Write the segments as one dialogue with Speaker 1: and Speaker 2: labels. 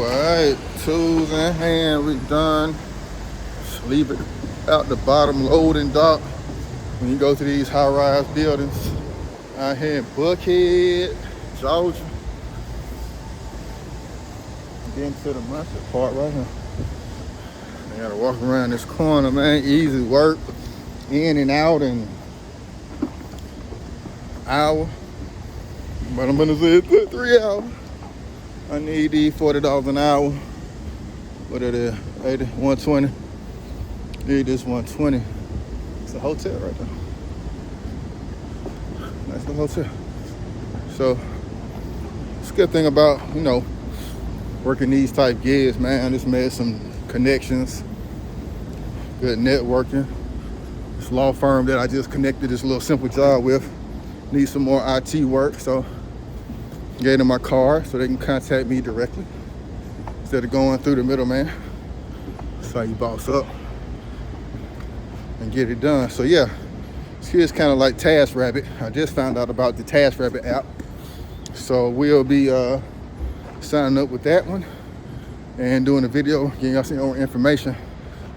Speaker 1: Alright, tools in hand, we done. Just leave it out the bottom loading dock. When you go to these high-rise buildings out here in Buckhead, Georgia. Getting to the monster part right here. I gotta walk around this corner, man. Easy work, in and out in hour. But I'm gonna say it's 3 hours. I need these $40 an hour. What it is? 80, 120. Need this 120. It's a hotel right there. Nice little hotel. So it's a good thing about, you know, working these type gigs, man. Just made some connections, good networking. This law firm that I just connected this little simple job with needs some more IT work, so gave them my card so they can contact me directly instead of going through the middleman. That's how you boss up and get it done. So yeah, it's kind of like TaskRabbit. I just found out about the TaskRabbit app, so we'll be signing up with that one and doing a video, getting y'all some more information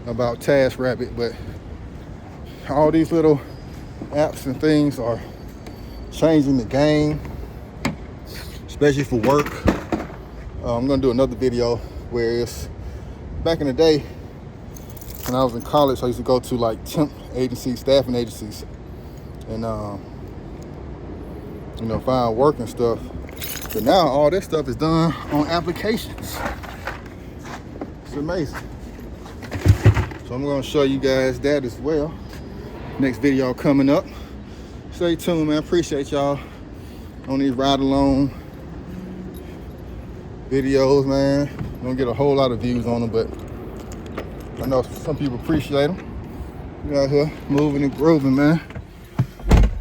Speaker 1: about TaskRabbit. But all these little apps and things are changing the game, especially for work. I'm gonna do another video where it's back in the day when I was in college, I used to go to like temp agencies, staffing agencies, and you know, find work and stuff. But now all this stuff is done on applications. It's amazing. So I'm gonna show you guys that as well. Next video coming up. Stay tuned, man. Appreciate y'all on these ride along videos, man. Don't get a whole lot of views on them, but I know some people appreciate them. We out here moving and grooving, man.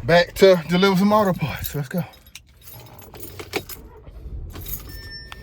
Speaker 1: Back to deliver some auto parts. Let's go.